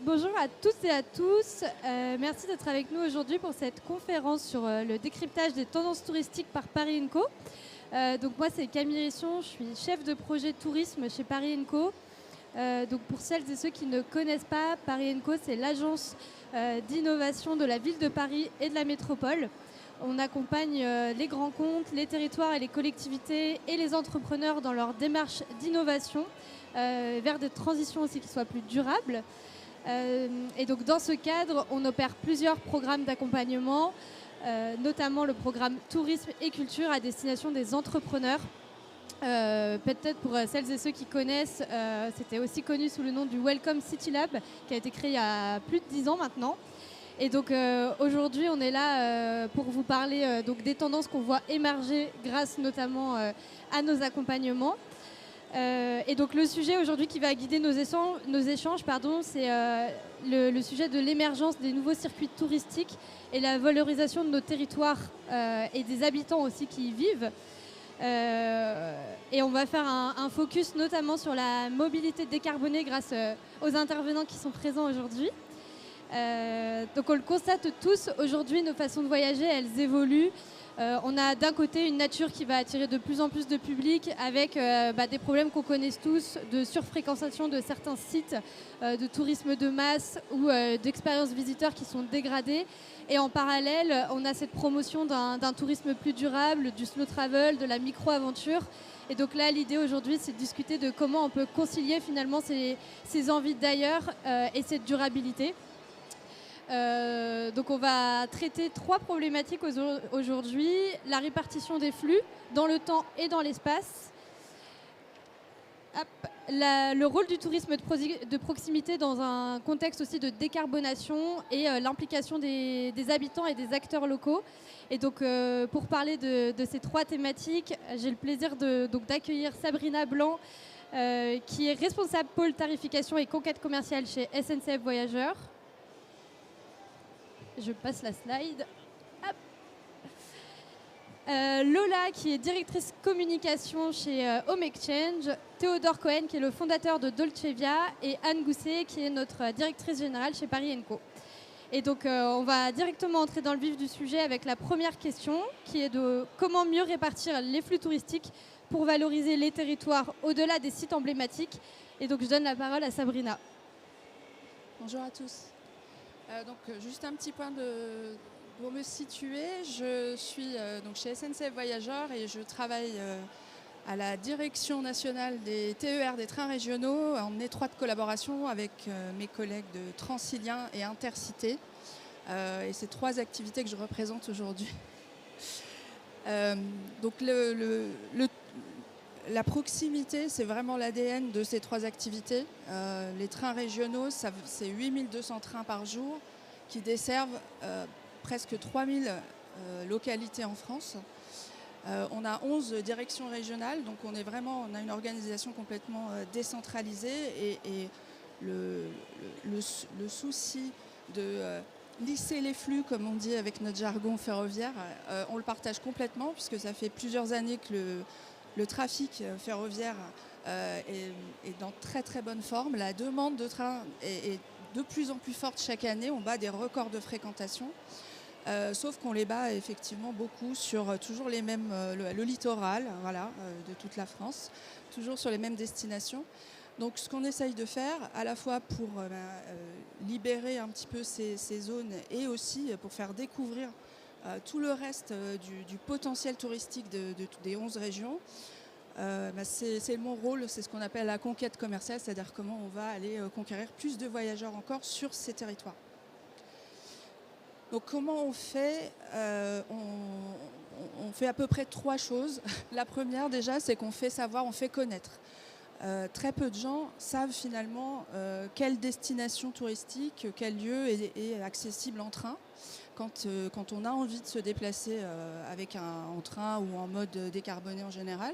Bonjour à toutes et à tous. Merci d'être avec nous aujourd'hui pour cette conférence sur le décryptage des tendances touristiques par Paris Co. Donc moi, c'est Camille Risson, je suis chef de projet tourisme chez Paris Co. Donc pour celles et ceux qui ne connaissent pas, Paris Co, c'est l'agence d'innovation de la ville de Paris et de la métropole. On accompagne les grands comptes, les territoires et les collectivités et les entrepreneurs dans leur démarche d'innovation vers des transitions aussi qui soient plus durables. Et donc dans ce cadre, on opère plusieurs programmes d'accompagnement, notamment le programme Tourisme et Culture à destination des entrepreneurs. Peut-être pour celles et ceux qui connaissent, c'était aussi connu sous le nom du Welcome City Lab, qui a été créé il y a plus de 10 ans maintenant. Et donc aujourd'hui, on est là pour vous parler donc des tendances qu'on voit émerger grâce notamment à nos accompagnements. Et donc le sujet aujourd'hui qui va guider nos échanges, c'est le sujet de l'émergence des nouveaux circuits touristiques et la valorisation de nos territoires et des habitants aussi qui y vivent. Et on va faire un focus notamment sur la mobilité décarbonée grâce aux intervenants qui sont présents aujourd'hui. Donc on le constate tous, aujourd'hui nos façons de voyager, elles évoluent. On a d'un côté une nature qui va attirer de plus en plus de public avec des problèmes qu'on connaît tous de surfréquentation de certains sites de tourisme de masse ou d'expériences visiteurs qui sont dégradées. Et en parallèle, on a cette promotion d'un tourisme plus durable, du slow travel, de la micro-aventure. Et donc là, l'idée aujourd'hui, c'est de discuter de comment on peut concilier finalement ces envies d'ailleurs et cette durabilité. Donc on va traiter 3 problématiques aujourd'hui. La répartition des flux dans le temps et dans l'espace. Le rôle du tourisme de proximité dans un contexte aussi de décarbonation et l'implication des habitants et des acteurs locaux. Et donc pour parler de ces 3 thématiques, j'ai le plaisir d'accueillir Sabrina Blanc, qui est responsable pôle tarification et conquête commerciale chez SNCF Voyageurs. Je passe la slide. Lola, qui est directrice communication chez Home Exchange. Théodore Cohen, qui est le fondateur de Dolce Via. Et Anne Gousset, qui est notre directrice générale chez Paris Co. Et donc, on va directement entrer dans le vif du sujet avec la première question, qui est de comment mieux répartir les flux touristiques pour valoriser les territoires au-delà des sites emblématiques. Et donc, je donne la parole à Sabrina. Bonjour à tous. Donc juste un petit point pour me situer, je suis donc chez SNCF Voyageurs et je travaille à la direction nationale des TER des trains régionaux en étroite collaboration avec mes collègues de Transilien et Intercité. Et c'est 3 activités que je représente aujourd'hui. Donc la proximité, c'est vraiment l'ADN de ces 3 activités. Les trains régionaux, c'est 8200 trains par jour qui desservent presque 3000 localités en France. On a 11 directions régionales, donc on a une organisation complètement décentralisée et le souci de lisser les flux, comme on dit avec notre jargon ferroviaire, on le partage complètement puisque ça fait plusieurs années que le trafic ferroviaire est dans très très bonne forme. La demande de train est de plus en plus forte chaque année. On bat des records de fréquentation. Sauf qu'on les bat effectivement beaucoup sur toujours les mêmes, le littoral de toute la France, toujours sur les mêmes destinations. Donc ce qu'on essaye de faire, à la fois pour libérer un petit peu ces zones et aussi pour faire découvrir tout le reste du potentiel touristique des 11 régions, c'est mon rôle, c'est ce qu'on appelle la conquête commerciale, c'est-à-dire comment on va aller conquérir plus de voyageurs encore sur ces territoires. Donc comment on fait on fait à peu près 3 choses. La première déjà, c'est qu'on fait savoir, on fait connaître. Très peu de gens savent finalement quelle destination touristique, quel lieu est accessible en train. Quand on a envie de se déplacer en train ou en mode décarboné en général.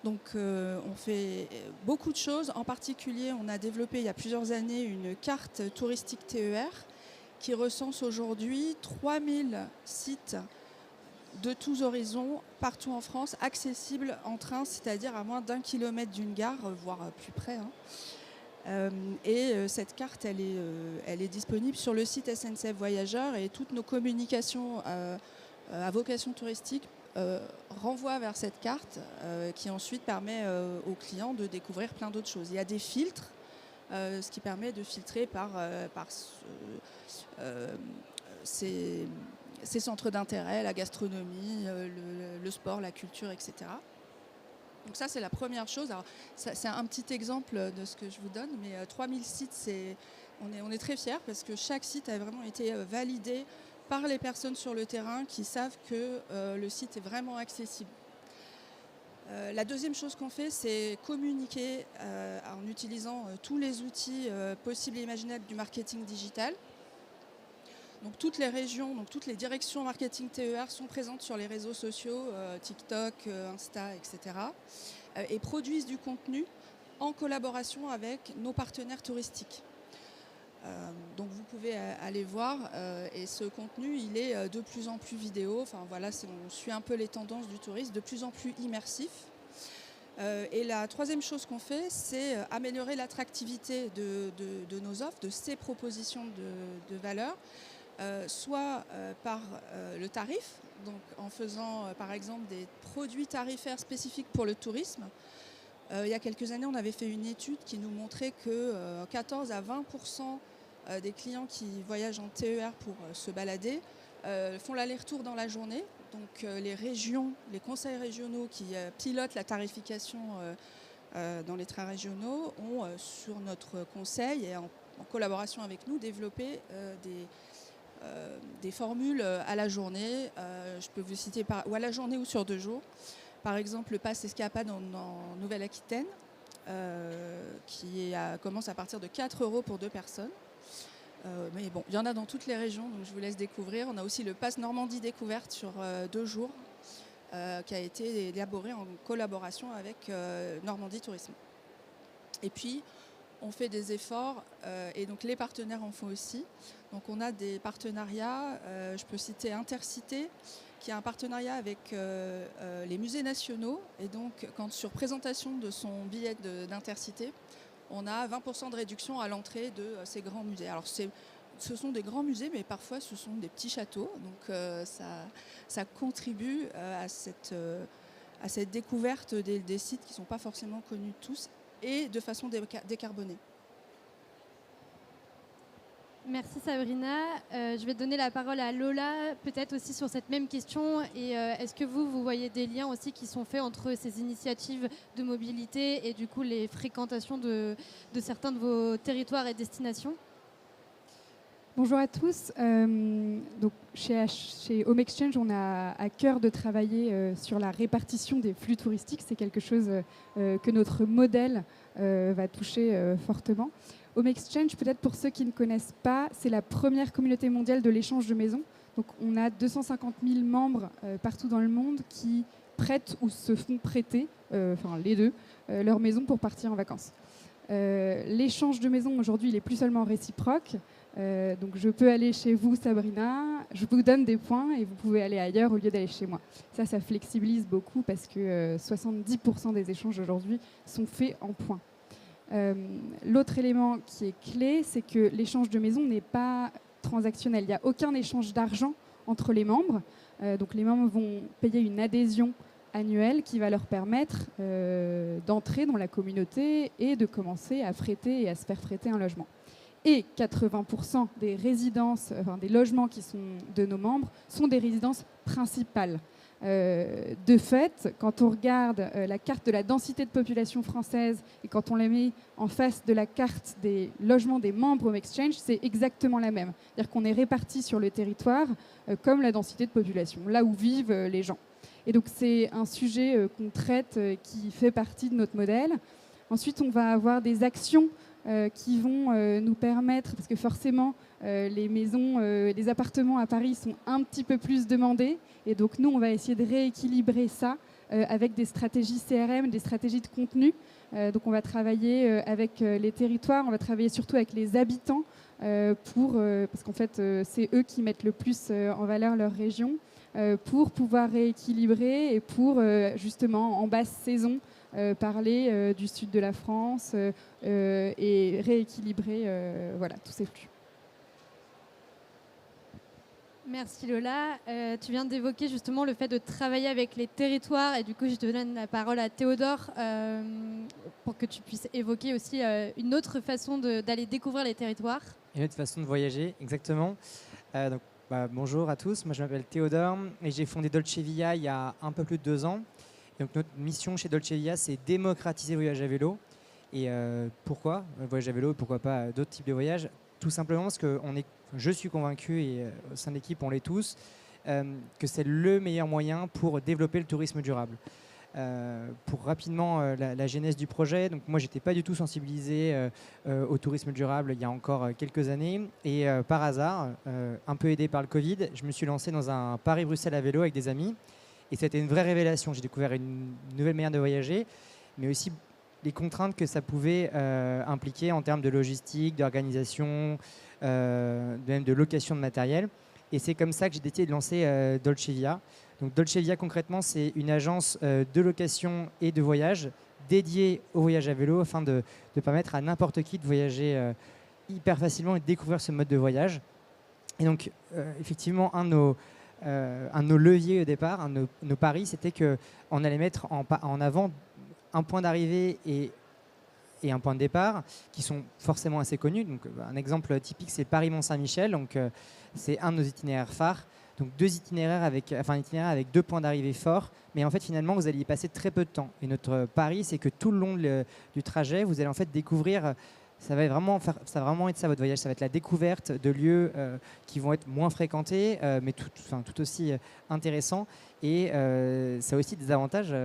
Donc on fait beaucoup de choses. En particulier, on a développé il y a plusieurs années une carte touristique TER qui recense aujourd'hui 3000 sites de tous horizons, partout en France, accessibles en train, c'est-à-dire à moins d'1 kilomètre d'une gare, voire plus près. Cette carte, elle est disponible sur le site SNCF Voyageurs, et toutes nos communications à vocation touristique renvoient vers cette carte qui ensuite permet aux clients de découvrir plein d'autres choses. Il y a des filtres, ce qui permet de filtrer par ces centres d'intérêt, la gastronomie, le sport, la culture, etc. Donc ça, c'est la première chose. Alors, c'est un petit exemple de ce que je vous donne, mais 3000 sites, on est très fiers parce que chaque site a vraiment été validé par les personnes sur le terrain qui savent que le site est vraiment accessible. La deuxième chose qu'on fait, c'est communiquer en utilisant tous les outils possibles et imaginables du marketing digital. Donc toutes les régions, donc toutes les directions marketing TER sont présentes sur les réseaux sociaux, TikTok, Insta, etc. Et produisent du contenu en collaboration avec nos partenaires touristiques. Donc vous pouvez aller voir, et ce contenu, il est de plus en plus vidéo. Enfin voilà, on suit un peu les tendances du tourisme, de plus en plus immersif. Et la troisième chose qu'on fait, c'est améliorer l'attractivité de nos offres, de ces propositions de valeur. Soit par le tarif, donc en faisant par exemple des produits tarifaires spécifiques pour le tourisme. Il y a quelques années, on avait fait une étude qui nous montrait que 14 à 20% des clients qui voyagent en TER pour se balader font l'aller-retour dans la journée. Donc les régions, les conseils régionaux qui pilotent la tarification dans les trains régionaux ont, sur notre conseil et en collaboration avec nous, développé des formules à la journée. Je peux vous citer ou à la journée ou sur 2 jours. Par exemple, le pass Escapade en Nouvelle-Aquitaine, qui commence à partir de 4 € pour 2 personnes. Mais bon, il y en a dans toutes les régions, donc je vous laisse découvrir. On a aussi le pass Normandie Découverte sur 2 jours, qui a été élaboré en collaboration avec Normandie Tourisme. Et puis, on fait des efforts, et donc les partenaires en font aussi. Donc on a des partenariats, je peux citer Intercité, qui a un partenariat avec les musées nationaux. Et donc, sur présentation de son billet d'Intercité, on a 20% de réduction à l'entrée de ces grands musées. Alors ce sont des grands musées, mais parfois ce sont des petits châteaux. Donc ça contribue à cette découverte des sites qui ne sont pas forcément connus de tous, et de façon décarbonée. Merci Sabrina. Je vais donner la parole à Lola, peut-être aussi sur cette même question. Et est-ce que vous voyez des liens aussi qui sont faits entre ces initiatives de mobilité et du coup les fréquentations de certains de vos territoires et destinations ? Bonjour à tous. Donc chez Home Exchange, on a à cœur de travailler sur la répartition des flux touristiques. C'est quelque chose que notre modèle va toucher fortement. Home Exchange, peut-être pour ceux qui ne connaissent pas, c'est la première communauté mondiale de l'échange de maisons. Donc on a 250 000 membres partout dans le monde qui prêtent ou se font prêter, enfin les deux, leur maison pour partir en vacances. L'échange de maisons aujourd'hui, il n'est plus seulement réciproque. Donc je peux aller chez vous, Sabrina, je vous donne des points et vous pouvez aller ailleurs au lieu d'aller chez moi. Ça flexibilise beaucoup parce que 70% des échanges aujourd'hui sont faits en points. L'autre élément qui est clé, c'est que l'échange de maison n'est pas transactionnel. Il n'y a aucun échange d'argent entre les membres. Donc les membres vont payer une adhésion annuelle qui va leur permettre d'entrer dans la communauté et de commencer à fréter et à se faire fréter un logement. Et 80% des résidences, des logements qui sont de nos membres sont des résidences principales. De fait, quand on regarde la carte de la densité de population française et quand on la met en face de la carte des logements des membres Home Exchange, c'est exactement la même. C'est-à-dire qu'on est répartis sur le territoire comme la densité de population, là où vivent les gens. Et donc c'est un sujet qu'on traite qui fait partie de notre modèle. Ensuite, on va avoir des actions qui vont nous permettre, parce que forcément les maisons, les appartements à Paris sont un petit peu plus demandés, et donc nous on va essayer de rééquilibrer ça avec des stratégies CRM, des stratégies de contenu. Donc on va travailler avec les territoires, on va travailler surtout avec les habitants parce qu'en fait c'est eux qui mettent le plus en valeur leur région, pour pouvoir rééquilibrer et pour justement en basse saison parler du sud de la France et rééquilibrer voilà, tous ces flux. Merci Lola. Tu viens d'évoquer justement le fait de travailler avec les territoires et du coup je te donne la parole à Théodore pour que tu puisses évoquer aussi une autre façon d'aller découvrir les territoires. Une autre façon de voyager, exactement. Bonjour à tous, moi je m'appelle Théodore et j'ai fondé Dolce Via il y a un peu plus de 2 ans. Et donc notre mission chez Dolce Via, c'est démocratiser le voyage à vélo. Et pourquoi le voyage à vélo et pourquoi pas d'autres types de voyages? Tout simplement parce que je suis convaincu, et au sein de l'équipe on l'est tous, que c'est le meilleur moyen pour développer le tourisme durable. Pour rapidement la genèse du projet, donc moi j'étais pas du tout sensibilisé au tourisme durable il y a encore quelques années et par hasard, un peu aidé par le Covid, je me suis lancé dans un Paris-Bruxelles à vélo avec des amis et c'était une vraie révélation. J'ai découvert une nouvelle manière de voyager, mais aussi les contraintes que ça pouvait impliquer en termes de logistique, d'organisation, même de location de matériel. Et c'est comme ça que j'ai décidé de lancer Dolce Via. Donc Dolce Via, concrètement, c'est une agence de location et de voyage dédiée au voyage à vélo afin de permettre à n'importe qui de voyager hyper facilement et de découvrir ce mode de voyage. Et donc, effectivement, un de nos leviers au départ, un de nos paris, c'était qu'on allait mettre en avant un point d'arrivée et un point de départ qui sont forcément assez connus. Donc, un exemple typique, c'est Paris-Mont-Saint-Michel. Donc, c'est un de nos itinéraires phares. Donc, un itinéraire avec 2 points d'arrivée forts. Mais en fait, finalement, vous allez y passer très peu de temps. Et notre pari, c'est que tout le long du trajet, vous allez en fait découvrir. Ça va vraiment être ça votre voyage. Ça va être la découverte de lieux qui vont être moins fréquentés, mais tout aussi intéressants. Et ça a aussi des avantages.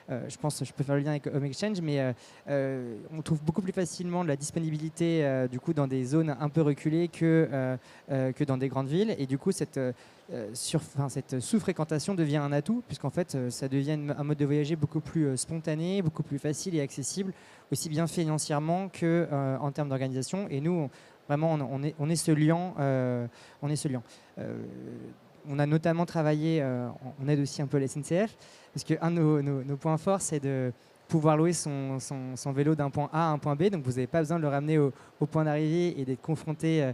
Je pense, je peux faire le lien avec Home Exchange, mais on trouve beaucoup plus facilement de la disponibilité du coup dans des zones un peu reculées que dans des grandes villes. Et du coup, cette sous-fréquentation devient un atout, puisqu'en fait, ça devient un mode de voyager beaucoup plus spontané, beaucoup plus facile et accessible, aussi bien financièrement qu'en termes d'organisation. Et nous, vraiment, on est ce lien. On a notamment travaillé, on aide aussi un peu la SNCF, parce qu'un de nos points forts, c'est de pouvoir louer son vélo d'un point A à un point B. Donc, vous n'avez pas besoin de le ramener au point d'arrivée et d'être confronté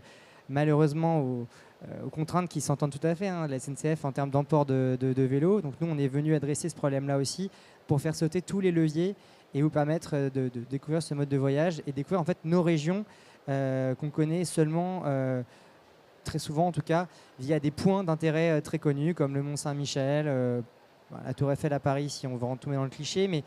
malheureusement aux contraintes qui s'entendent tout à fait, hein, la SNCF en termes d'emport de vélos. Donc, nous, on est venu adresser ce problème-là aussi pour faire sauter tous les leviers et vous permettre de découvrir ce mode de voyage et découvrir en fait nos régions qu'on connaît seulement très souvent en tout cas via des points d'intérêt très connus comme le Mont Saint-Michel, la Tour Eiffel à Paris si on veut rentrer dans le cliché, mais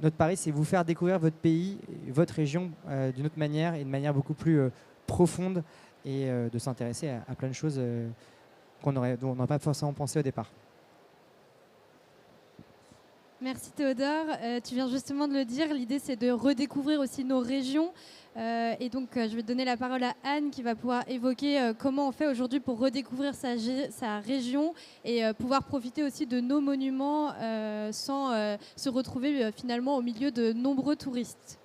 notre pari c'est vous faire découvrir votre pays, votre région d'une autre manière et de manière beaucoup plus profonde et de s'intéresser à plein de choses dont on n'aurait pas forcément pensé au départ. Merci Théodore. Tu viens justement de le dire, l'idée c'est de redécouvrir aussi nos régions. Et donc je vais donner la parole à Anne qui va pouvoir évoquer comment on fait aujourd'hui pour redécouvrir sa région et pouvoir profiter aussi de nos monuments sans se retrouver finalement au milieu de nombreux touristes.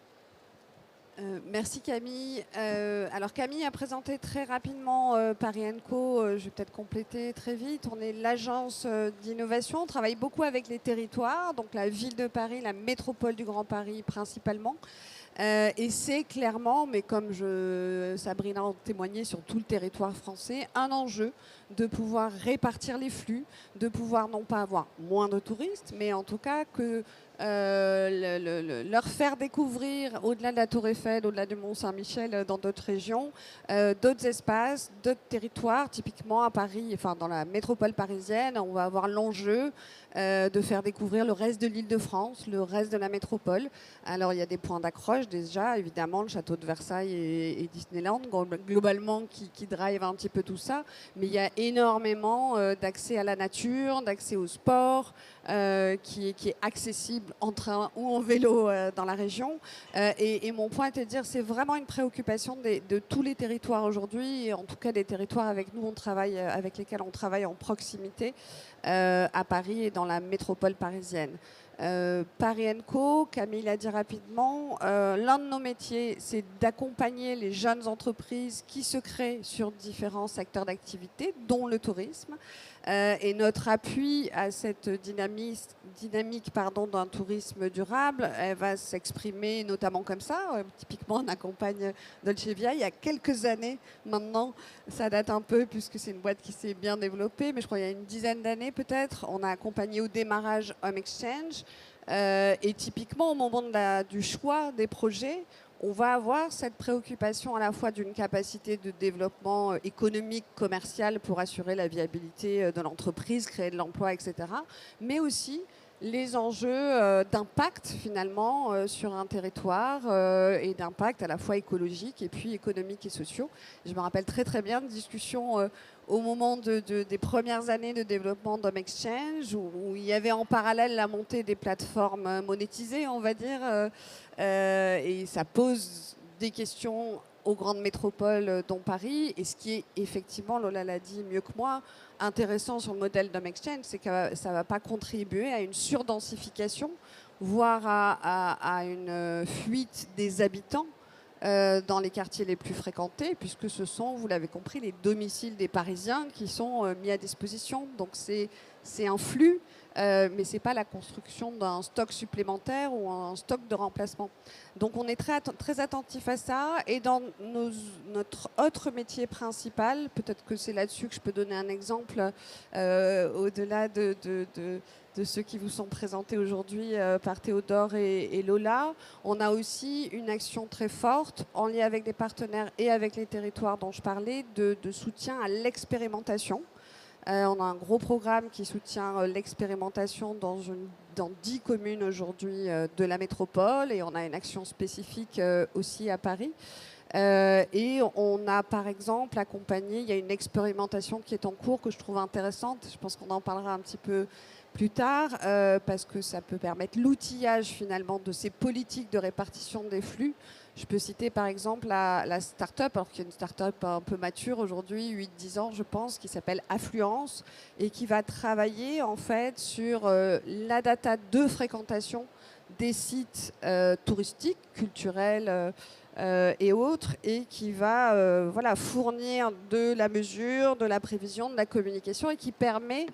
Merci Camille. Alors Camille a présenté très rapidement Paris & Co. Je vais peut-être compléter très vite. On est l'agence d'innovation. On travaille beaucoup avec les territoires, donc la ville de Paris, la métropole du Grand Paris principalement. Et c'est clairement, mais comme Sabrina en témoignait sur tout le territoire français, un enjeu de pouvoir répartir les flux, de pouvoir non pas avoir moins de touristes, mais en tout cas que leur faire découvrir au-delà de la Tour Eiffel, au-delà du Mont Saint-Michel, dans d'autres régions, d'autres espaces, d'autres territoires. Typiquement à Paris, enfin dans la métropole parisienne, on va avoir l'enjeu de faire découvrir le reste de l'Île-de-France, le reste de la métropole. Alors il y a des points d'accroche déjà, évidemment, le château de Versailles et Disneyland, globalement qui drive un petit peu tout ça, mais il y a énormément d'accès à la nature, d'accès au sport, qui est accessible en train ou en vélo dans la région. Et mon point était de dire, c'est vraiment une préoccupation de tous les territoires aujourd'hui, et en tout cas des territoires avec lesquels on travaille en proximité à Paris et dans la métropole parisienne. Paris & Co, Camille l'a dit rapidement, l'un de nos métiers, c'est d'accompagner les jeunes entreprises qui se créent sur différents secteurs d'activité, dont le tourisme. Et notre appui à cette dynamique d'un tourisme durable, elle va s'exprimer notamment comme ça. Typiquement, on accompagne Dolce Via il y a quelques années maintenant. Ça date un peu puisque c'est une boîte qui s'est bien développée, mais je crois qu'il y a une dizaine d'années peut-être. On a accompagné au démarrage Home Exchange. Et typiquement, au moment du choix des projets, on va avoir cette préoccupation à la fois d'une capacité de développement économique, commercial pour assurer la viabilité de l'entreprise, créer de l'emploi, etc. Mais aussi les enjeux d'impact finalement sur un territoire et d'impact à la fois écologique et puis économique et sociaux. Je me rappelle très très bien de discussions au moment des premières années de développement d'Home Exchange où il y avait en parallèle la montée des plateformes monétisées, on va dire, et ça pose des questions aux grandes métropoles dont Paris. Et ce qui est effectivement, Lola l'a dit mieux que moi, intéressant sur le modèle d'Home Exchange, c'est que ça ne va pas contribuer à une surdensification, voire à une fuite des habitants dans les quartiers les plus fréquentés, puisque ce sont, vous l'avez compris, les domiciles des Parisiens qui sont mis à disposition. Donc c'est un flux, mais ce n'est pas la construction d'un stock supplémentaire ou un stock de remplacement. Donc on est très attentif à ça. Et dans notre autre métier principal, peut-être que c'est là-dessus que je peux donner un exemple, au-delà de ceux qui vous sont présentés aujourd'hui par Théodore et Lola. On a aussi une action très forte en lien avec des partenaires et avec les territoires dont je parlais de soutien à l'expérimentation. On a un gros programme qui soutient l'expérimentation dans 10 communes aujourd'hui de la métropole et on a une action spécifique aussi à Paris. Et on a par exemple accompagné, il y a une expérimentation qui est en cours que je trouve intéressante, je pense qu'on en parlera un petit peu plus tard, parce que ça peut permettre l'outillage finalement de ces politiques de répartition des flux. Je peux citer par exemple la start-up, alors qu'il y a une start-up un peu mature aujourd'hui, 8-10 ans je pense, qui s'appelle Affluence et qui va travailler en fait sur la data de fréquentation des sites touristiques, culturels et autres, et qui va fournir de la mesure, de la prévision, de la communication et qui permet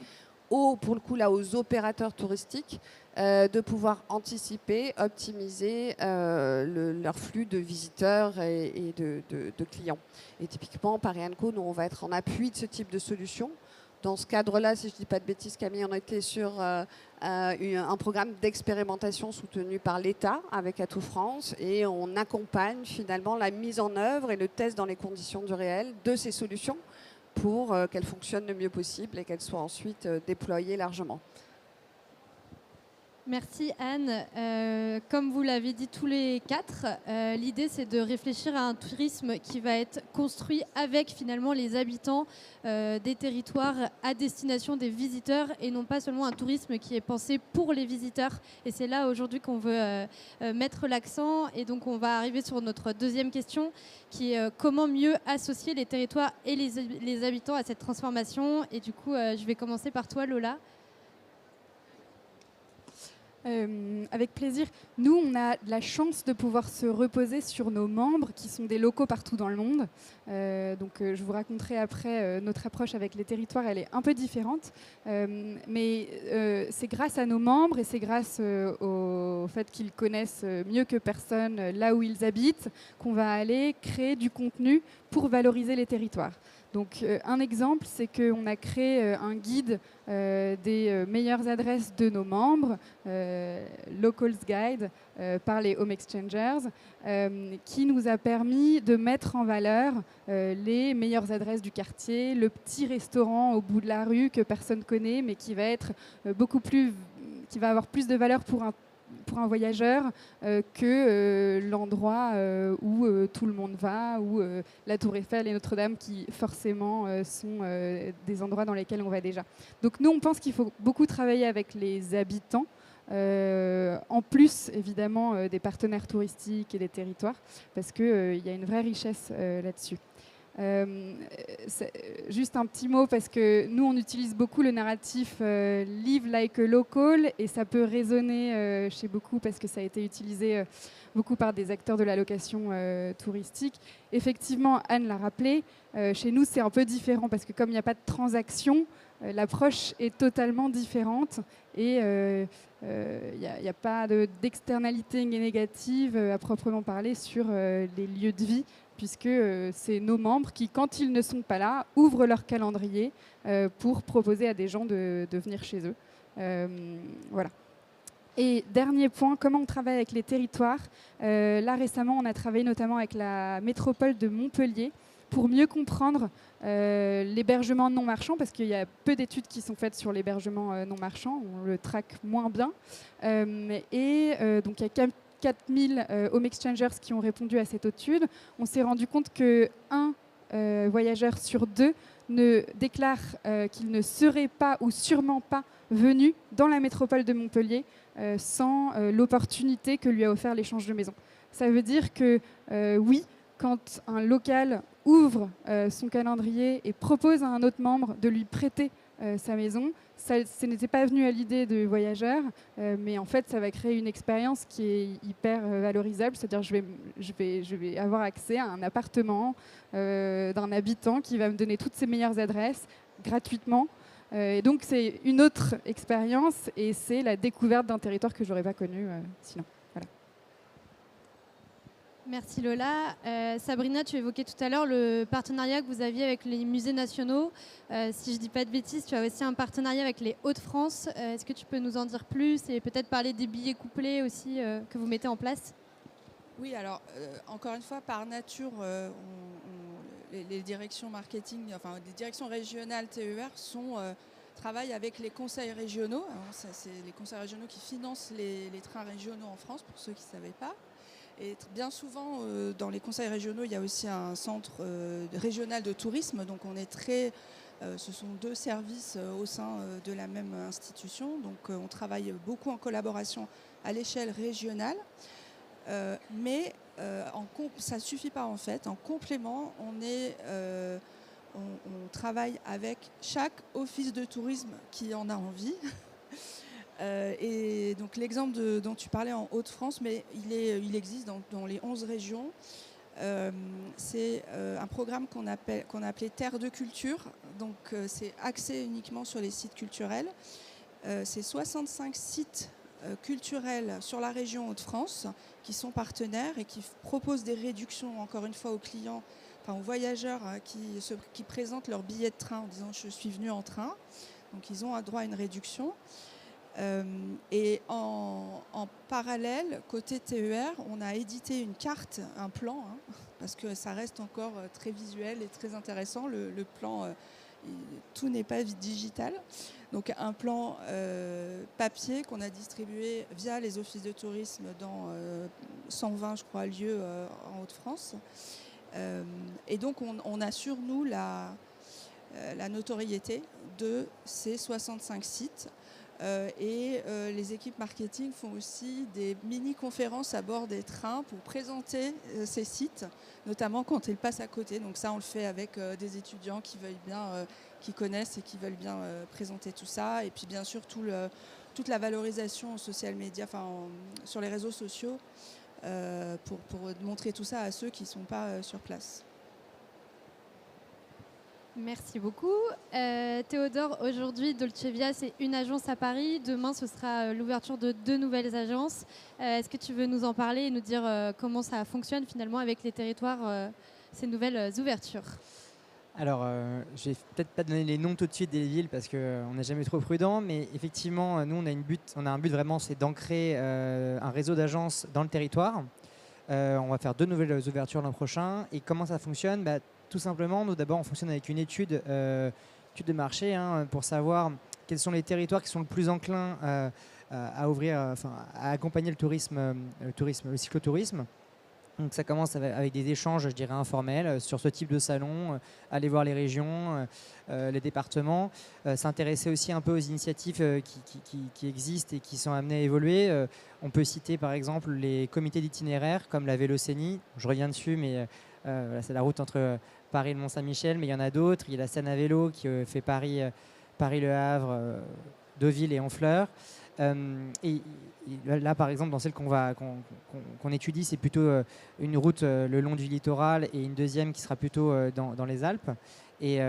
pour le coup là aux opérateurs touristiques de pouvoir anticiper, optimiser leur flux de visiteurs et de clients. Et typiquement, Paris & Co, nous, on va être en appui de ce type de solution. Dans ce cadre-là, si je ne dis pas de bêtises, Camille, on était sur un programme d'expérimentation soutenu par l'État avec Atout France et on accompagne finalement la mise en œuvre et le test dans les conditions du réel de ces solutions pour qu'elles fonctionnent le mieux possible et qu'elles soient ensuite déployées largement. Merci Anne. Comme vous l'avez dit tous les quatre, l'idée c'est de réfléchir à un tourisme qui va être construit avec finalement les habitants des territoires à destination des visiteurs et non pas seulement un tourisme qui est pensé pour les visiteurs. Et c'est là aujourd'hui qu'on veut mettre l'accent. Et donc on va arriver sur notre deuxième question qui est comment mieux associer les territoires et les habitants à cette transformation. Et du coup, je vais commencer par toi Lola. Avec plaisir. Nous, on a la chance de pouvoir se reposer sur nos membres qui sont des locaux partout dans le monde. Je vous raconterai après notre approche avec les territoires, elle est un peu différente. Mais c'est grâce à nos membres et c'est grâce au fait qu'ils connaissent mieux que personne là où ils habitent qu'on va aller créer du contenu pour valoriser les territoires. Donc un exemple, c'est qu'on a créé un guide des meilleures adresses de nos membres, Locals Guide, par les Home Exchangers, qui nous a permis de mettre en valeur les meilleures adresses du quartier, le petit restaurant au bout de la rue que personne connaît, mais qui va être qui va avoir plus de valeur pour un voyageur que l'endroit où tout le monde va, où la Tour Eiffel et Notre-Dame qui forcément sont des endroits dans lesquels on va déjà. Donc nous, on pense qu'il faut beaucoup travailler avec les habitants, en plus évidemment des partenaires touristiques et des territoires, parce qu'il y a une vraie richesse là-dessus. Juste un petit mot parce que nous on utilise beaucoup le narratif Live like a local et ça peut résonner chez beaucoup parce que ça a été utilisé beaucoup par des acteurs de la location touristique. Effectivement, Anne l'a rappelé, chez nous c'est un peu différent parce que comme il n'y a pas de transaction, l'approche est totalement différente et il n'y a pas d'externalité négative à proprement parler sur les lieux de vie, puisque c'est nos membres qui, quand ils ne sont pas là, ouvrent leur calendrier pour proposer à des gens de venir chez eux. Voilà. Et dernier point, comment on travaille avec les territoires. Là, récemment, on a travaillé notamment avec la métropole de Montpellier pour mieux comprendre l'hébergement non marchand, parce qu'il y a peu d'études qui sont faites sur l'hébergement non marchand, on le traque moins bien. Donc il y a 4000 home exchangers qui ont répondu à cette étude. On s'est rendu compte qu'un voyageur sur 2 ne déclare qu'il ne serait pas ou sûrement pas venu dans la métropole de Montpellier sans l'opportunité que lui a offert l'échange de maison. Ça veut dire que oui, quand un local ouvre son calendrier et propose à un autre membre de lui prêter sa maison, ce n'était pas venu à l'idée de voyageurs, mais en fait, ça va créer une expérience qui est hyper valorisable. C'est-à-dire, je vais avoir accès à un appartement d'un habitant qui va me donner toutes ses meilleures adresses gratuitement. Et donc, c'est une autre expérience et c'est la découverte d'un territoire que je n'aurais pas connu sinon. Voilà. Merci Lola. Sabrina, tu évoquais tout à l'heure le partenariat que vous aviez avec les musées nationaux. Si je ne dis pas de bêtises, tu as aussi un partenariat avec les Hauts-de-France. Est-ce que tu peux nous en dire plus et peut-être parler des billets couplés aussi que vous mettez en place ? Oui, alors encore une fois, par nature, les directions marketing, enfin les directions régionales TER travaillent avec les conseils régionaux. C'est les conseils régionaux qui financent les trains régionaux en France, pour ceux qui ne savaient pas. Et bien souvent, dans les conseils régionaux, il y a aussi un centre régional de tourisme. Donc on est ce sont 2 services au sein de la même institution. Donc on travaille beaucoup en collaboration à l'échelle régionale. Mais ça ne suffit pas en fait. En complément, on travaille avec chaque office de tourisme qui en a envie. Et donc l'exemple dont tu parlais en Hauts-de-France, mais il existe dans les 11 régions. C'est un programme qu'on a appelé Terre de culture. Donc c'est axé uniquement sur les sites culturels. C'est 65 sites culturels sur la région Hauts-de-France qui sont partenaires et qui proposent des réductions, encore une fois, aux clients, enfin aux voyageurs qui présentent leur billet de train en disant « je suis venu en train ». Donc ils ont un droit à une réduction. Et en parallèle, côté TER, on a édité une carte, un plan, parce que ça reste encore très visuel et très intéressant. Le plan, tout n'est pas digital. Donc un plan papier qu'on a distribué via les offices de tourisme dans 120, je crois, lieux en Hauts-de-France. Et donc on assure, nous, la notoriété de ces 65 sites. Et les équipes marketing font aussi des mini-conférences à bord des trains pour présenter ces sites, notamment quand ils passent à côté. Donc ça, on le fait avec des étudiants qui veulent bien, qui connaissent et qui veulent bien présenter tout ça. Et puis bien sûr, toute la valorisation en social media, sur les réseaux sociaux, pour montrer tout ça à ceux qui ne sont pas sur place. Merci beaucoup. Théodore, aujourd'hui, Dolce Via, c'est une agence à Paris. Demain, ce sera l'ouverture de 2 nouvelles agences. Est-ce que tu veux nous en parler et nous dire comment ça fonctionne finalement avec les territoires, ces nouvelles ouvertures ? Alors, je vais peut-être pas donner les noms tout de suite des villes parce qu'on n'est jamais trop prudent, mais effectivement, nous, on a un but vraiment, c'est d'ancrer un réseau d'agences dans le territoire. On va faire 2 nouvelles ouvertures l'an prochain. Et comment ça fonctionne ? Tout simplement, nous d'abord on fonctionne avec une étude de marché pour savoir quels sont les territoires qui sont le plus enclins à ouvrir, à accompagner le cyclotourisme. Donc ça commence avec des échanges, je dirais, informels sur ce type de salon, aller voir les régions, les départements, s'intéresser aussi un peu aux initiatives qui existent et qui sont amenées à évoluer. On peut citer par exemple les comités d'itinéraire comme la Vélocénie, je reviens dessus, mais c'est la route entre Paris et le Mont-Saint-Michel, mais il y en a d'autres. Il y a la Seine à vélo qui fait Paris-Le Havre, Deauville et Honfleur. Et là, par exemple, dans celle qu'on étudie, c'est plutôt une route le long du littoral et une deuxième qui sera plutôt dans les Alpes. Et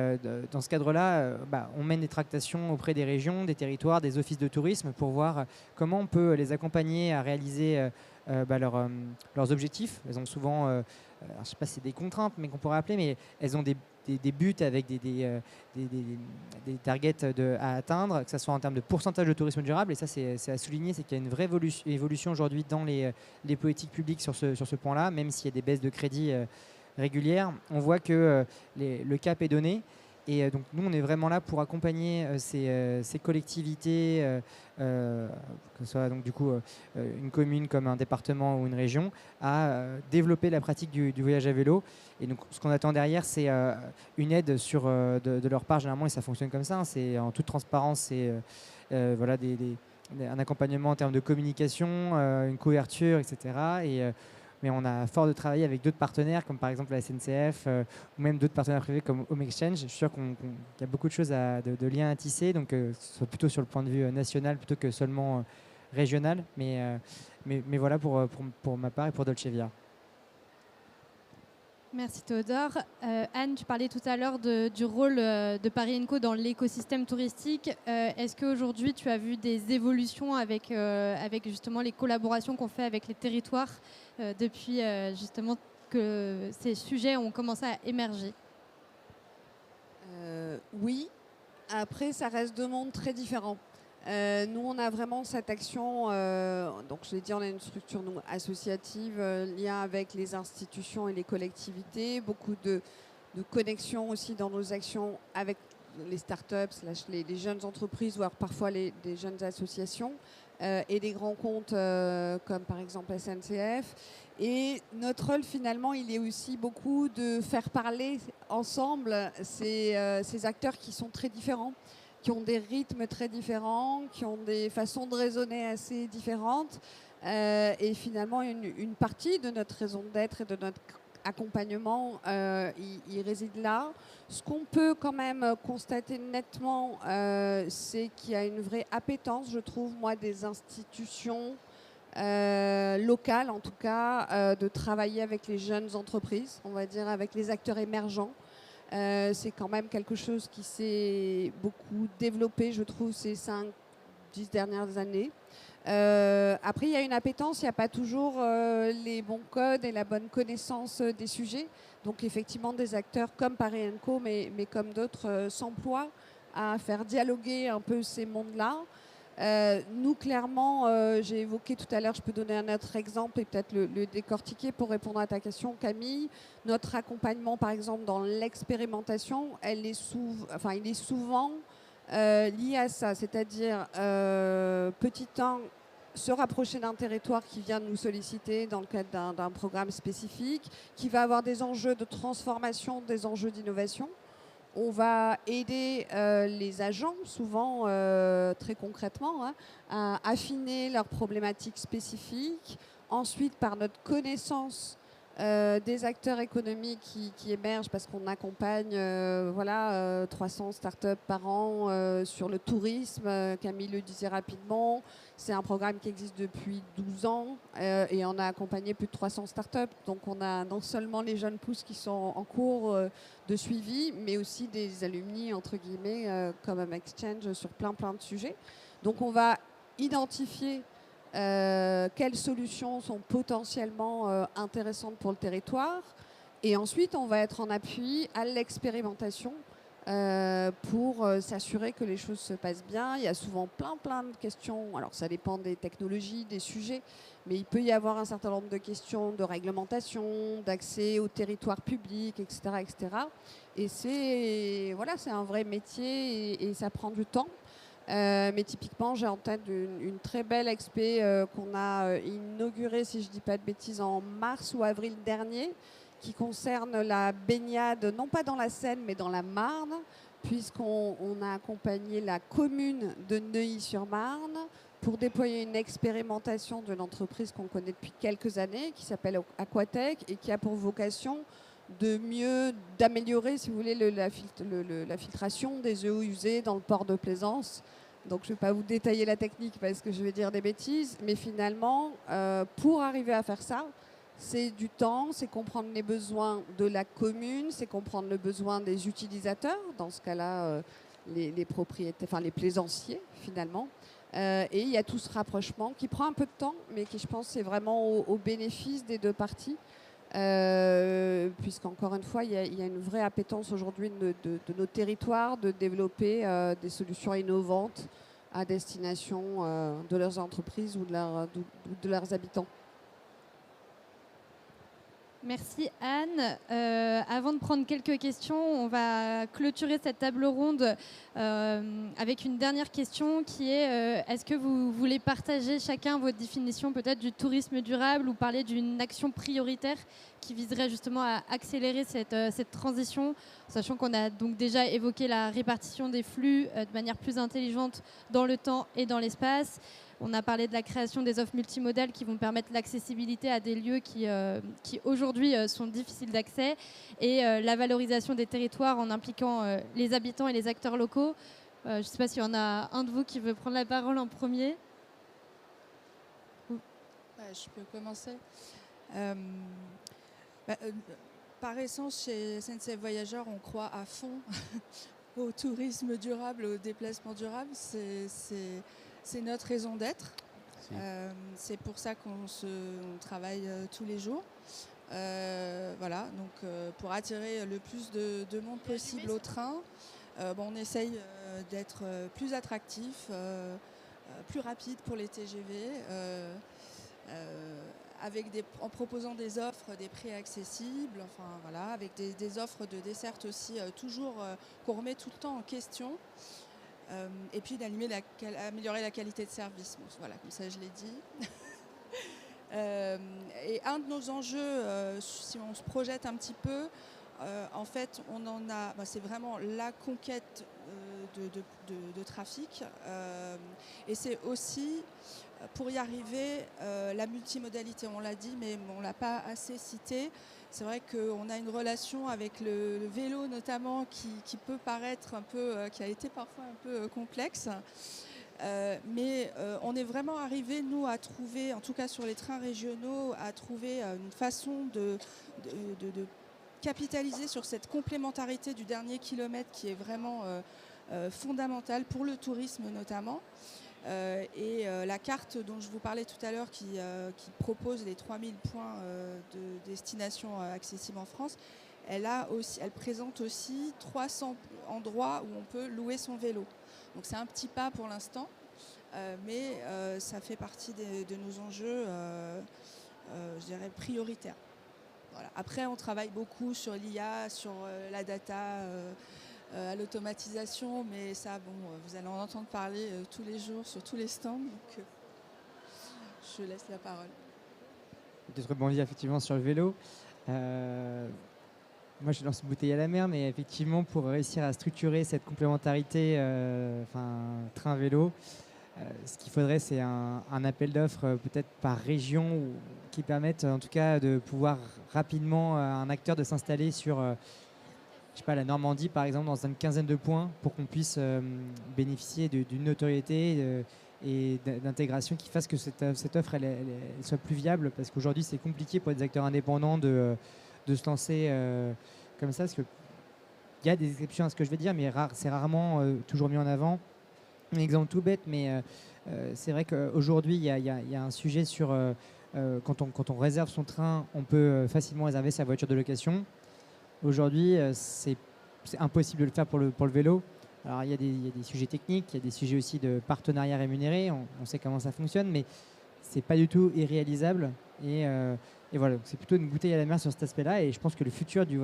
dans ce cadre-là, on mène des tractations auprès des régions, des territoires, des offices de tourisme pour voir comment on peut les accompagner à réaliser leurs objectifs. Elles ont souvent, je ne sais pas si c'est des contraintes, mais qu'on pourrait appeler, mais elles ont des buts avec des targets à atteindre, que ce soit en termes de pourcentage de tourisme durable. Et ça, c'est à souligner, c'est qu'il y a une vraie évolution aujourd'hui dans les politiques publiques sur ce point-là, même s'il y a des baisses de crédit régulières. On voit que le cap est donné. Et donc nous, on est vraiment là pour accompagner ces collectivités, que ce soit donc, du coup, une commune comme un département ou une région, à développer la pratique du voyage à vélo. Et donc ce qu'on attend derrière, c'est une aide de leur part, généralement, et ça fonctionne comme ça. C'est en toute transparence, c'est un accompagnement en termes de communication, une couverture, etc. Mais on a fort de travailler avec d'autres partenaires, comme par exemple la SNCF, ou même d'autres partenaires privés comme Home Exchange. Je suis sûr qu'il y a beaucoup de choses, de liens à tisser, donc ce soit plutôt sur le point de vue national plutôt que seulement régional. Mais voilà pour ma part et pour Dolce Via. Merci Théodore. Anne, tu parlais tout à l'heure du rôle de Paris & Co dans l'écosystème touristique. Est-ce qu'aujourd'hui tu as vu des évolutions avec justement les collaborations qu'on fait avec les territoires depuis justement que ces sujets ont commencé à émerger? Oui. Après, ça reste deux mondes très différents. Nous, on a vraiment cette action, donc je l'ai dit, on a une structure associative, lien avec les institutions et les collectivités, beaucoup de connexions aussi dans nos actions avec les startups, les jeunes entreprises, voire parfois des jeunes associations et des grands comptes comme par exemple SNCF. Et notre rôle finalement, il est aussi beaucoup de faire parler ensemble ces acteurs qui sont très différents, qui ont des rythmes très différents, qui ont des façons de raisonner assez différentes. Et finalement, une partie de notre raison d'être et de notre accompagnement, il réside là. Ce qu'on peut quand même constater nettement, c'est qu'il y a une vraie appétence, je trouve, moi, des institutions locales, en tout cas, de travailler avec les jeunes entreprises, on va dire, avec les acteurs émergents. C'est quand même quelque chose qui s'est beaucoup développé, je trouve, ces 5-10 dernières années. Après, il y a une appétence, il n'y a pas toujours les bons codes et la bonne connaissance des sujets. Donc, effectivement, des acteurs comme Paris & Co, mais comme d'autres, s'emploient à faire dialoguer un peu ces mondes-là. Nous, clairement, j'ai évoqué tout à l'heure, je peux donner un autre exemple et peut-être le décortiquer pour répondre à ta question, Camille. Notre accompagnement, par exemple, dans l'expérimentation, il est souvent lié à ça, c'est-à-dire petit 1, se rapprocher d'un territoire qui vient de nous solliciter dans le cadre d'un programme spécifique, qui va avoir des enjeux de transformation, des enjeux d'innovation. On va aider les agents, souvent très concrètement, à affiner leurs problématiques spécifiques. Ensuite, par notre connaissance des acteurs économiques qui émergent, parce qu'on accompagne 300 startups par an sur le tourisme. Camille le disait rapidement, c'est un programme qui existe depuis 12 ans et on a accompagné plus de 300 startups. Donc on a non seulement les jeunes pousses qui sont en cours de suivi, mais aussi des alumni, entre guillemets, comme Home Exchange sur plein de sujets. Donc on va identifier quelles solutions sont potentiellement intéressantes pour le territoire. Et ensuite, on va être en appui à l'expérimentation pour s'assurer que les choses se passent bien. Il y a souvent plein de questions. Alors, ça dépend des technologies, des sujets, mais il peut y avoir un certain nombre de questions de réglementation, d'accès au territoire public, etc. etc. Et c'est un vrai métier et ça prend du temps. Mais typiquement, j'ai en tête une très belle expé qu'on a inaugurée, si je ne dis pas de bêtises, en mars ou avril dernier, qui concerne la baignade, non pas dans la Seine, mais dans la Marne, puisqu'on a accompagné la commune de Neuilly-sur-Marne pour déployer une expérimentation d'une entreprise qu'on connaît depuis quelques années, qui s'appelle Aquatech, et qui a pour vocation d'améliorer, si vous voulez, la filtration des eaux usées dans le port de Plaisance, Donc je ne vais pas vous détailler la technique parce que je vais dire des bêtises, mais finalement, pour arriver à faire ça, c'est du temps, c'est comprendre les besoins de la commune, c'est comprendre le besoin des utilisateurs, dans ce cas-là, les propriétaires, enfin les plaisanciers finalement. Et il y a tout ce rapprochement qui prend un peu de temps, mais qui, je pense, est vraiment au bénéfice des deux parties. Puisqu'encore une fois, il y a une vraie appétence aujourd'hui de nos territoires de développer des solutions innovantes à destination de leurs entreprises ou de leurs habitants. Merci Anne. Avant de prendre quelques questions, on va clôturer cette table ronde avec une dernière question qui est est-ce que vous voulez partager chacun votre définition peut-être du tourisme durable ou parler d'une action prioritaire qui viserait justement à accélérer cette transition, sachant qu'on a donc déjà évoqué la répartition des flux de manière plus intelligente dans le temps et dans l'espace. On a parlé de la création des offres multimodales qui vont permettre l'accessibilité à des lieux qui aujourd'hui sont difficiles d'accès et la valorisation des territoires en impliquant les habitants et les acteurs locaux. Je ne sais pas s'il y en a un de vous qui veut prendre la parole en premier. Je peux commencer. Par essence, chez SNCF Voyageurs, on croit à fond au tourisme durable, au déplacement durable. C'est notre raison d'être. C'est pour ça qu'on travaille tous les jours. Voilà, donc pour attirer le plus de monde possible au train, on essaye d'être plus attractif, plus rapide pour les TGV, en proposant des offres, des prix accessibles, enfin voilà, avec des offres de desserte aussi toujours qu'on remet tout le temps en question. Et puis d'améliorer la qualité de service. Bon, voilà, comme ça je l'ai dit. Et un de nos enjeux, si on se projette un petit peu, en fait, on en a. C'est vraiment la conquête de trafic. Et c'est aussi, pour y arriver, la multimodalité. On l'a dit, mais on ne l'a pas assez cité. C'est vrai qu'on a une relation avec le vélo notamment qui peut paraître un peu, qui a été parfois un peu complexe. Mais on est vraiment arrivé, nous, à trouver, en tout cas sur les trains régionaux, à trouver une façon de capitaliser sur cette complémentarité du dernier kilomètre qui est vraiment fondamentale pour le tourisme notamment. Et la carte dont je vous parlais tout à l'heure qui propose les 3000 points de destination accessibles en France, elle présente aussi 300 endroits où on peut louer son vélo. Donc c'est un petit pas pour l'instant, mais ça fait partie de nos enjeux, je dirais, prioritaires. Voilà. Après, on travaille beaucoup sur l'IA, sur la data, à l'automatisation, mais ça, vous allez en entendre parler tous les jours sur tous les stands, donc je laisse la parole. Peut-être rebondir effectivement sur le vélo. Moi, je lance une bouteille à la mer, mais effectivement, pour réussir à structurer cette complémentarité train-vélo, ce qu'il faudrait, c'est un appel d'offres peut-être par région qui permette en tout cas de pouvoir rapidement à un acteur de s'installer sur je sais pas, la Normandie par exemple dans une quinzaine de points pour qu'on puisse bénéficier d'une notoriété et d'intégration qui fasse que cette offre elle soit plus viable, parce qu'aujourd'hui c'est compliqué pour des acteurs indépendants de se lancer comme ça, parce qu'il y a des exceptions à ce que je vais dire, mais c'est rarement toujours mis en avant. Un exemple tout bête, mais c'est vrai qu'aujourd'hui, il y a un sujet sur quand on réserve son train, on peut facilement réserver sa voiture de location. Aujourd'hui, c'est impossible de le faire pour le vélo. Alors, il y a des sujets techniques, il y a des sujets aussi de partenariat rémunéré. On sait comment ça fonctionne, mais c'est pas du tout irréalisable. Et voilà, c'est plutôt une bouteille à la mer sur cet aspect-là. Et je pense que le futur du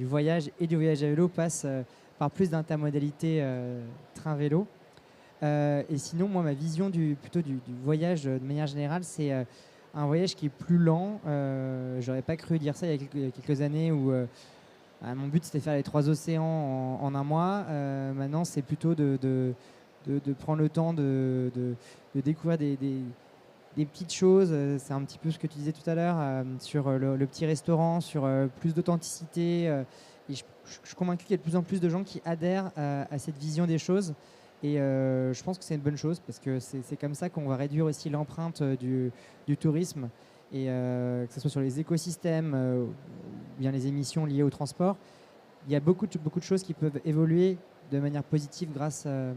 voyage et du voyage à vélo passe par plus d'intermodalité train-vélo. Et sinon, moi, ma vision plutôt du voyage de manière générale, c'est un voyage qui est plus lent. J'aurais pas cru dire ça il y a quelques années où mon but c'était de faire les 3 océans en un mois. Maintenant, c'est plutôt de prendre le temps de découvrir des petites choses. C'est un petit peu ce que tu disais tout à l'heure sur le petit restaurant, sur plus d'authenticité. Et je suis convaincu qu'il y a de plus en plus de gens qui adhèrent à cette vision des choses. Et je pense que c'est une bonne chose parce que c'est comme ça qu'on va réduire aussi l'empreinte du tourisme, et que ce soit sur les écosystèmes ou bien les émissions liées au transport. Il y a beaucoup de choses qui peuvent évoluer de manière positive grâce à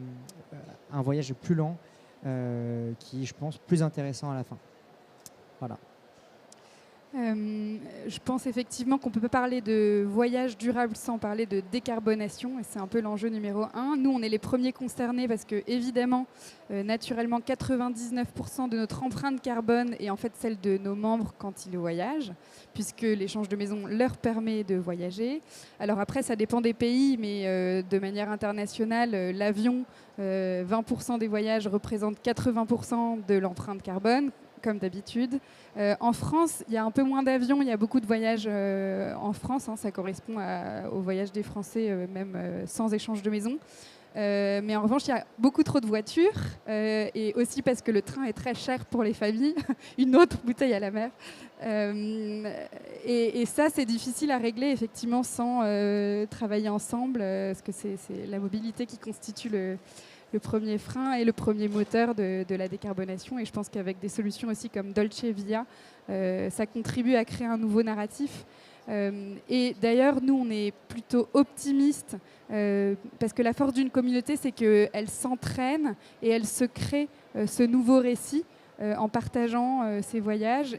un voyage plus lent qui est, je pense, plus intéressant à la fin. Voilà. Je pense effectivement qu'on ne peut pas parler de voyage durable sans parler de décarbonation, et c'est un peu l'enjeu numéro 1. Nous, on est les premiers concernés parce que, évidemment, naturellement, 99% de notre empreinte carbone est en fait celle de nos membres quand ils voyagent, puisque l'échange de maison leur permet de voyager. Alors après, ça dépend des pays, mais de manière internationale, l'avion, 20% des voyages représentent 80% de l'empreinte carbone, comme d'habitude. En France, il y a un peu moins d'avions, il y a beaucoup de voyages en France, ça correspond au voyage des Français, même sans échange de maison. Mais en revanche, il y a beaucoup trop de voitures, et aussi parce que le train est très cher pour les familles, une autre bouteille à la mer. Et ça, c'est difficile à régler, effectivement, sans travailler ensemble, parce que c'est la mobilité qui constitue le premier frein et le premier moteur de la décarbonation. Et je pense qu'avec des solutions aussi comme Dolce Via, ça contribue à créer un nouveau narratif. Et d'ailleurs, nous, on est plutôt optimistes parce que la force d'une communauté, c'est qu'elle s'entraîne et elle se crée ce nouveau récit en partageant ses voyages.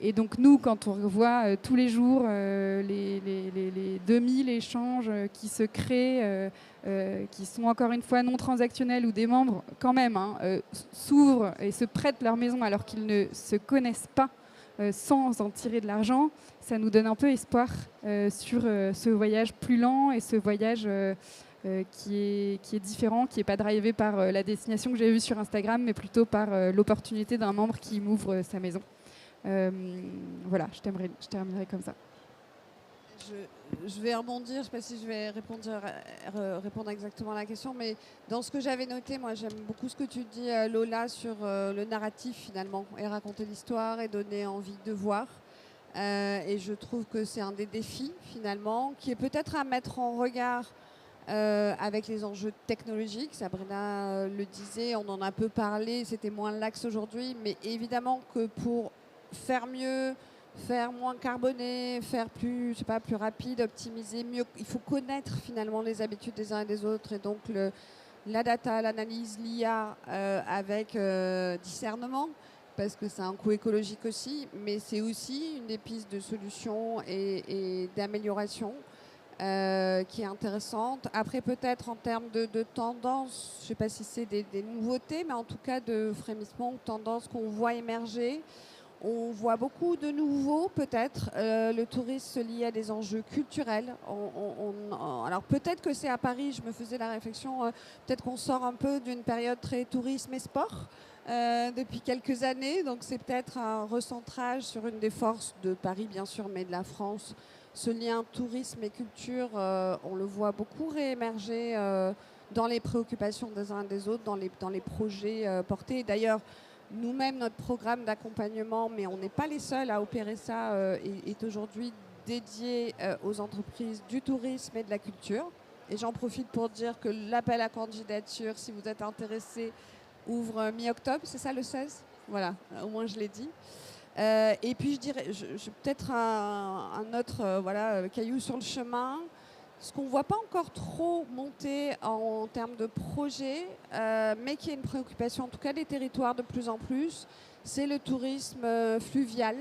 Et donc nous, quand on revoit tous les jours les 2000 échanges qui se créent, qui sont encore une fois non transactionnels, où des membres quand même s'ouvrent et se prêtent leur maison alors qu'ils ne se connaissent pas sans en tirer de l'argent, ça nous donne un peu espoir sur ce voyage plus lent et ce voyage qui est différent, qui n'est pas drivé par la destination que j'ai vue sur Instagram, mais plutôt par l'opportunité d'un membre qui m'ouvre sa maison. Voilà, je terminerai comme ça. Je vais rebondir, je ne sais pas si je vais répondre exactement à la question, mais dans ce que j'avais noté, moi j'aime beaucoup ce que tu dis, Lola, sur le narratif finalement, et raconter l'histoire et donner envie de voir. Et je trouve que c'est un des défis finalement, qui est peut-être à mettre en regard avec les enjeux technologiques. Sabrina le disait, on en a peu parlé, c'était moins l'axe aujourd'hui, mais évidemment que pour faire mieux, faire moins carboné, faire plus rapide, optimiser mieux, il faut connaître finalement les habitudes des uns et des autres, et donc la data, l'analyse, l'IA avec discernement, parce que c'est un coût écologique aussi, mais c'est aussi une des pistes de solutions et d'amélioration qui est intéressante. Après, peut-être en termes de tendance, je ne sais pas si c'est des nouveautés, mais en tout cas de frémissement ou tendances qu'on voit émerger. On voit beaucoup de nouveaux, peut-être. Le tourisme se lie à des enjeux culturels. Alors peut-être que c'est à Paris, je me faisais la réflexion, peut-être qu'on sort un peu d'une période très tourisme et sport depuis quelques années. Donc c'est peut-être un recentrage sur une des forces de Paris, bien sûr, mais de la France. Ce lien tourisme et culture, on le voit beaucoup réémerger dans les préoccupations des uns et des autres, dans les projets portés. D'ailleurs, nous-mêmes, notre programme d'accompagnement, mais on n'est pas les seuls à opérer ça, est aujourd'hui dédié aux entreprises du tourisme et de la culture. Et j'en profite pour dire que l'appel à candidature, si vous êtes intéressé, ouvre mi-octobre, c'est ça le 16 ? Voilà, au moins je l'ai dit. Et puis je dirais, peut-être un autre caillou sur le chemin. Ce qu'on ne voit pas encore trop monter en termes de projet, mais qui est une préoccupation, en tout cas des territoires de plus en plus, c'est le tourisme fluvial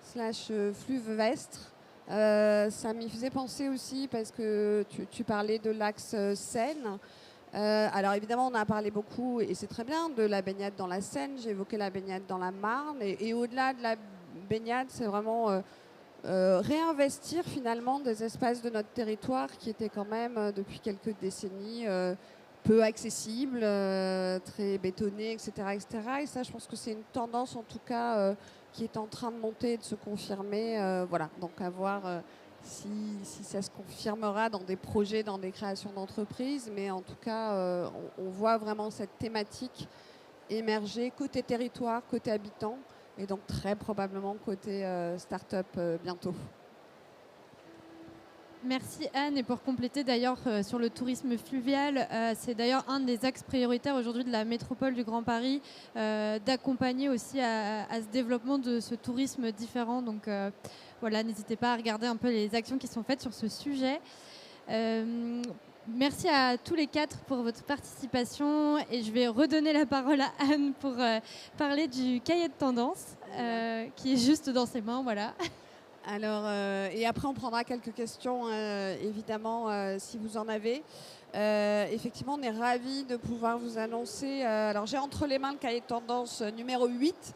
/ fluvestre. Ça m'y faisait penser aussi parce que tu parlais de l'axe Seine. Alors évidemment, on a parlé beaucoup, et c'est très bien, de la baignade dans la Seine. J'ai évoqué la baignade dans la Marne. Et au-delà de la baignade, c'est vraiment... réinvestir finalement des espaces de notre territoire qui étaient quand même depuis quelques décennies peu accessibles, très bétonnés, etc., etc. Et ça, je pense que c'est une tendance en tout cas qui est en train de monter et de se confirmer. Voilà, donc à voir si ça se confirmera dans des projets, dans des créations d'entreprises. Mais en tout cas, on voit vraiment cette thématique émerger côté territoire, côté habitant. Et donc très probablement côté start-up bientôt. Merci Anne. Et pour compléter d'ailleurs sur le tourisme fluvial, c'est d'ailleurs un des axes prioritaires aujourd'hui de la métropole du Grand Paris, d'accompagner aussi à ce développement de ce tourisme différent. Donc voilà, n'hésitez pas à regarder un peu les actions qui sont faites sur ce sujet. Merci à tous les 4 pour votre participation et je vais redonner la parole à Anne pour parler du cahier de tendance qui est juste dans ses mains. Voilà. Alors, et après, on prendra quelques questions, évidemment, si vous en avez. Effectivement, on est ravis de pouvoir vous annoncer. Alors, j'ai entre les mains le cahier de tendance numéro 8,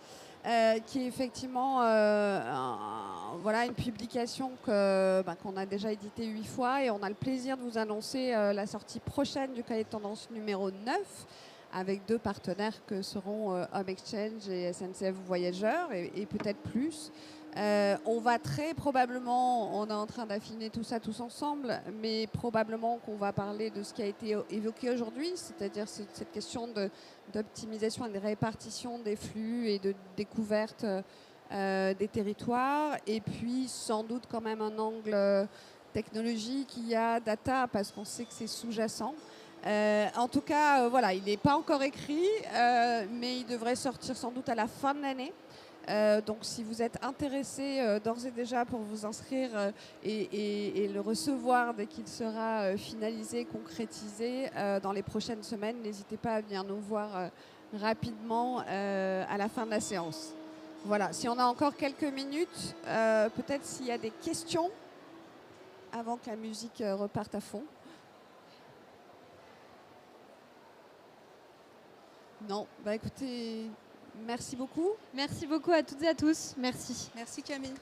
qui est effectivement voilà, une publication qu'on a déjà éditée 8 fois. Et on a le plaisir de vous annoncer la sortie prochaine du cahier de tendance numéro 9, avec 2 partenaires que seront Home Exchange et SNCF Voyageurs, et peut-être plus. On va très probablement, on est en train d'affiner tout ça tous ensemble, mais probablement qu'on va parler de ce qui a été évoqué aujourd'hui, c'est-à-dire cette question d'optimisation et de répartition des flux et de découverte des territoires, et puis sans doute quand même un angle technologique, IA, data, parce qu'on sait que c'est sous-jacent. En tout cas, voilà, il n'est pas encore écrit, mais il devrait sortir sans doute à la fin de l'année. Donc si vous êtes intéressé d'ores et déjà pour vous inscrire et le recevoir dès qu'il sera finalisé, concrétisé dans les prochaines semaines, n'hésitez pas à venir nous voir rapidement à la fin de la séance. Voilà, si on a encore quelques minutes, peut-être s'il y a des questions avant que la musique reparte à fond. Non, bah écoutez, merci beaucoup. Merci beaucoup à toutes et à tous. Merci. Merci Camille.